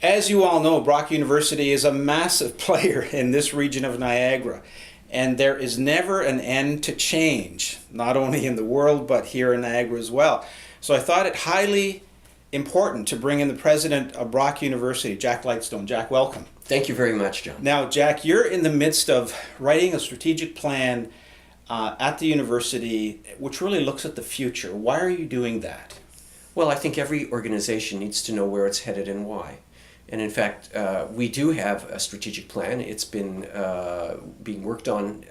As you all know, Brock University is a massive player in this region of Niagara, and there is never an end to change, not only in the world but here in Niagara as well. So I thought it highly important to bring in the president of Brock University, Jack Lightstone. Jack, welcome. Thank you very much, John. Now, Jack, you're in the midst of writing a strategic plan at the university which really looks at the future. Why are you doing that? Well, I think every organization needs to know where it's headed and why. And in fact, we do have a strategic plan. It's been being worked on,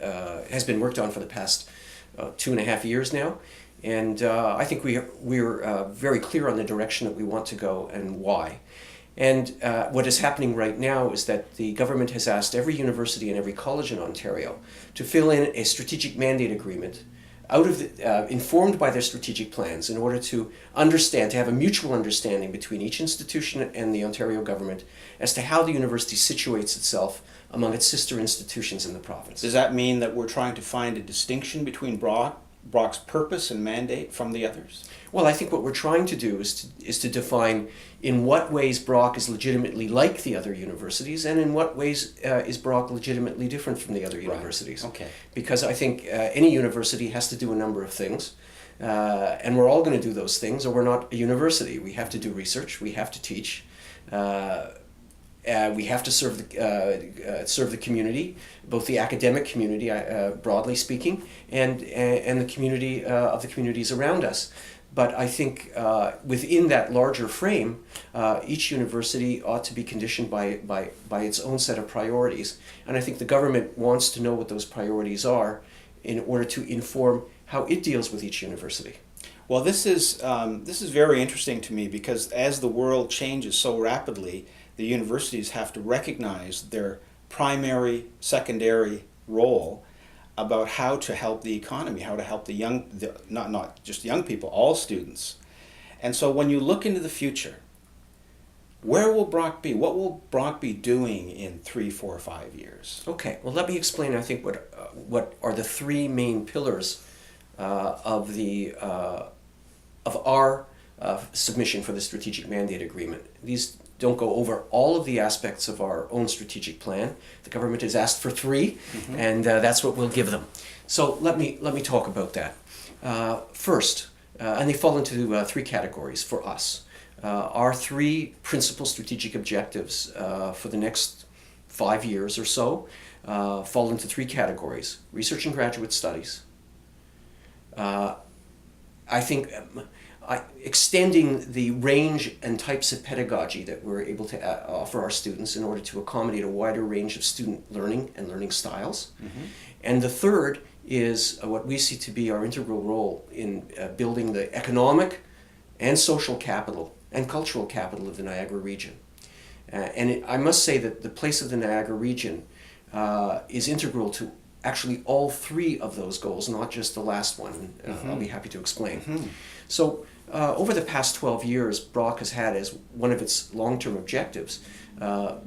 has been worked on for the past 2.5 years now. And I think we're very clear on the direction that we want to go and why. And what is happening right now is that the government has asked every university and every college in Ontario to fill in a strategic mandate agreement out of informed by their strategic plans in order to understand, to have a mutual understanding between each institution and the Ontario government as to how the university situates itself among its sister institutions in the province. Does that mean that we're trying to find a distinction between Brock's purpose and mandate from the others? Well, I think what we're trying to do is to define in what ways Brock is legitimately like the other universities, and in what ways is Brock legitimately different from the other universities. Right. Okay. Because I think any university has to do a number of things, and we're all going to do those things, or we're not a university. We have to do research, we have to teach, we have to serve the community, both the academic community, broadly speaking, and the community of the communities around us. But I think within that larger frame, each university ought to be conditioned by its own set of priorities. And I think the government wants to know what those priorities are in order to inform how it deals with each university. Well, this is very interesting to me, because as the world changes so rapidly, the universities have to recognize their primary, secondary role about how to help the economy, how to help not just young people, all students. And so when you look into the future, where will Brock be? What will Brock be doing in 3, 4, 5 years? Okay, well, let me explain, I think, what are the three main pillars of our submission for the Strategic Mandate Agreement. These don't go over all of the aspects of our own strategic plan. The government has asked for 3, and that's what we'll give them. So let me talk about that. First, and they fall into 3 categories for us. Our 3 principal strategic objectives for the next 5 years or so fall into 3 categories: research and graduate studies. I think extending the range and types of pedagogy that we're able to offer our students in order to accommodate a wider range of student learning and learning styles. And the third is what we see to be our integral role in building the economic and social capital and cultural capital of the Niagara region. I must say that the place of the Niagara region is integral to actually all 3 of those goals, not just the last one. I'll be happy to explain. So over the past 12 years, Brock has had as one of its long-term objectives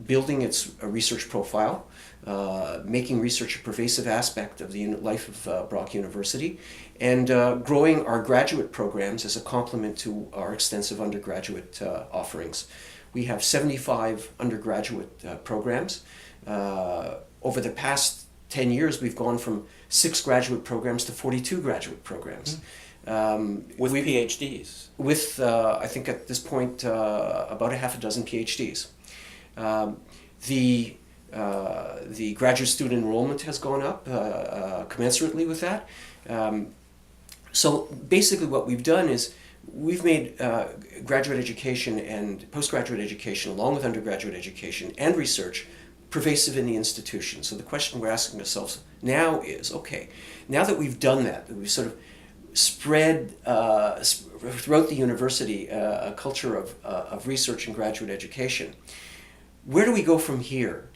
building its research profile, making research a pervasive aspect of the life of Brock University, and growing our graduate programs as a complement to our extensive undergraduate offerings. We have 75 undergraduate programs. Over the past 10 years, we've gone from 6 graduate programs to 42 graduate programs. With PhDs? With, I think at this point, about 6 PhDs. The graduate student enrollment has gone up commensurately with that. So basically what we've done is we've made graduate education and postgraduate education, along with undergraduate education and research, pervasive in the institution. So the question we're asking ourselves now is, okay, now that we've done that we've sort of spread throughout the university a culture of research and graduate education, where do we go from here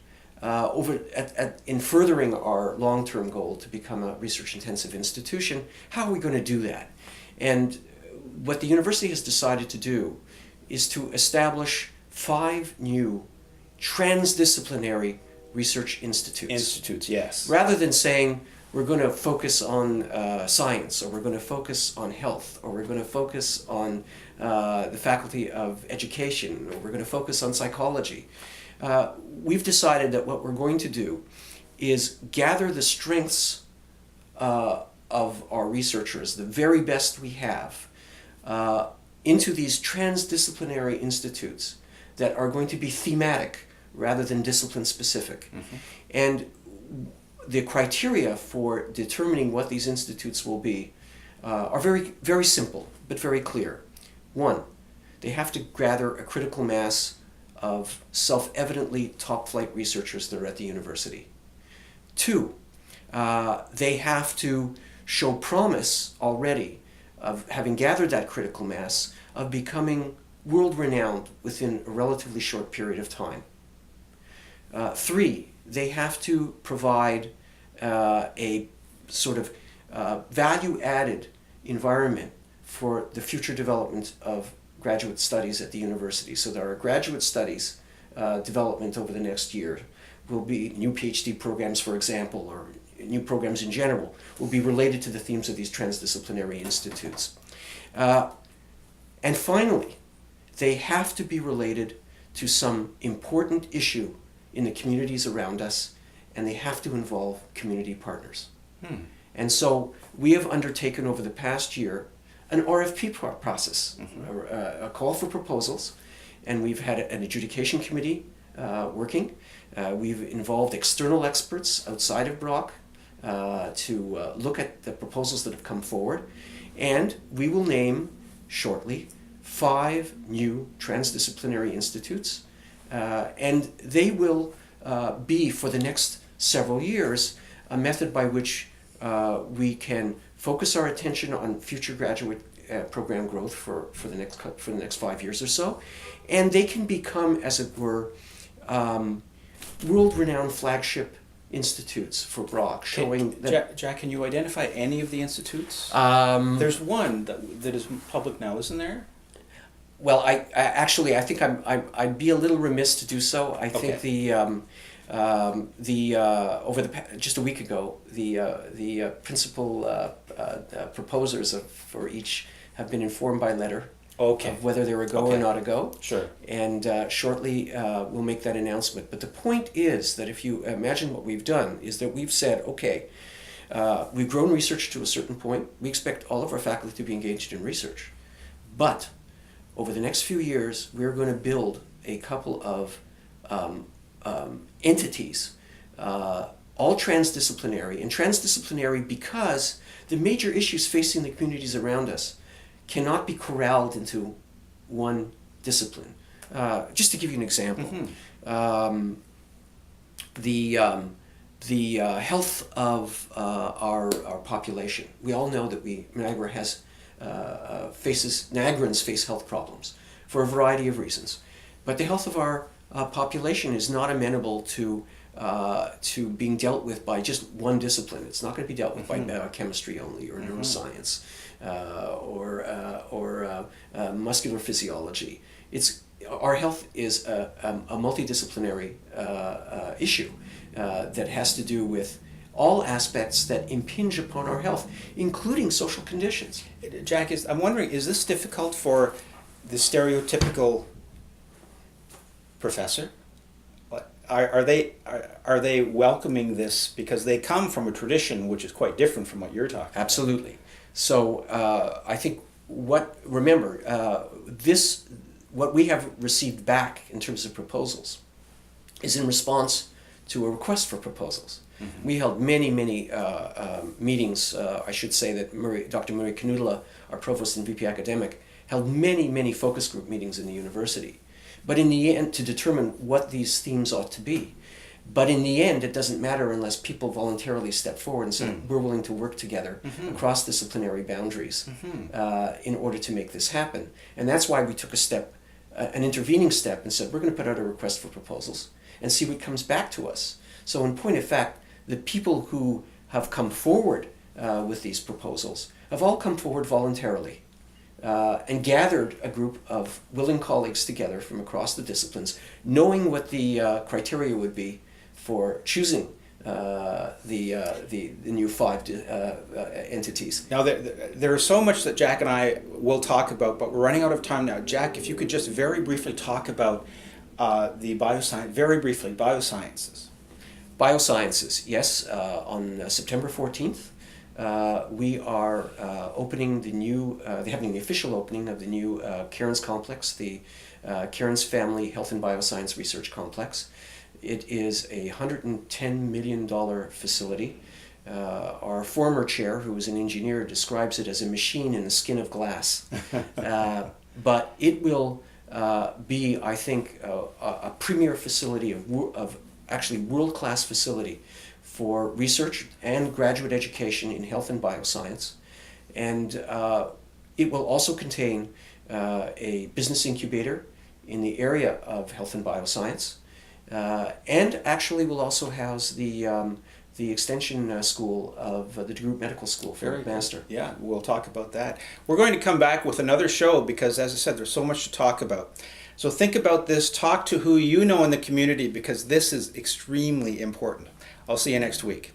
in furthering our long-term goal to become a research-intensive institution? How are we going to do that? And what the university has decided to do is to establish 5 new transdisciplinary research institutes. Institutes, yes. Rather than saying we're going to focus on science, or we're going to focus on health, or we're going to focus on the faculty of education, or we're going to focus on psychology. We've decided that what we're going to do is gather the strengths of our researchers, the very best we have, into these transdisciplinary institutes that are going to be thematic rather than discipline specific. Mm-hmm. And the criteria for determining what these institutes will be are very, very simple, but very clear. One, they have to gather a critical mass of self-evidently top-flight researchers that are at the university. Two, they have to show promise already of having gathered that critical mass of becoming world-renowned within a relatively short period of time. Three, they have to provide a sort of value-added environment for the future development of graduate studies at the university. So that our graduate studies development over the next year will be new PhD programs, for example, or new programs in general, will be related to the themes of these transdisciplinary institutes. And finally, they have to be related to some important issue in the communities around us, and they have to involve community partners. And so we have undertaken over the past year an RFP process, a call for proposals, and we've had an adjudication committee working. We've involved external experts outside of Brock to look at the proposals that have come forward, and we will name shortly 5 new transdisciplinary institutes, and they will be, for the next several years, a method by which we can focus our attention on future graduate program growth for the next 5 years or so, and they can become, as it were, world-renowned flagship institutes for Brock, showing that... Jack, can you identify any of the institutes? There's one that is public now, isn't there? Well, I actually, I think I'd be a little remiss to do so. I think just a week ago, the principal proposers for each have been informed by letter of whether they're a go or not a go. Sure. And shortly we'll make that announcement. But the point is that if you imagine what we've done, is that we've said, okay, we've grown research to a certain point. We expect all of our faculty to be engaged in research. But over the next few years, we're going to build a couple of entities, all transdisciplinary. And transdisciplinary because the major issues facing the communities around us cannot be corralled into one discipline. Just to give you an example, the health of our population. We all know that Niagara has Niagarans face health problems for a variety of reasons, but the health of our population is not amenable to being dealt with by just one discipline. It's not going to be dealt with by biochemistry only, or neuroscience, or muscular physiology. Our health is a multidisciplinary issue that has to do with all aspects that impinge upon our health, including social conditions. Jack, I'm wondering, is this difficult for the stereotypical professor? Are they welcoming this because they come from a tradition which is quite different from what you're talking about? Absolutely. So I think what we have received back in terms of proposals is in response to a request for proposals. We held many meetings. I should say that Dr. Murray Canutala, our provost and VP academic, held many focus group meetings in the university. But in the end, to determine what these themes ought to be. But in the end, it doesn't matter unless people voluntarily step forward and say, we're willing to work together across disciplinary boundaries in order to make this happen. And that's why we took an intervening step, and said, we're going to put out a request for proposals and see what comes back to us. So in point of fact, the people who have come forward with these proposals have all come forward voluntarily. And gathered a group of willing colleagues together from across the disciplines, knowing what the criteria would be for choosing the new five entities. Now, there is so much that Jack and I will talk about, but we're running out of time now. Jack, if you could just very briefly talk about the biosciences. Biosciences, yes. On September 14th, we are opening having the official opening of the new Cairns complex, the Cairns Family Health and Bioscience Research Complex. It is a $110 million facility. Our former chair, who was an engineer, describes it as a machine in the skin of glass. But it will be, I think, a premier facility of actually world-class facility for research and graduate education in health and bioscience. And it will also contain a business incubator in the area of health and bioscience. And actually will also house the extension school of the DeGroote Medical School for Very master. good. Yeah, we'll talk about that. We're going to come back with another show because, as I said, there's so much to talk about. So think about this. Talk to who you know in the community because this is extremely important. I'll see you next week.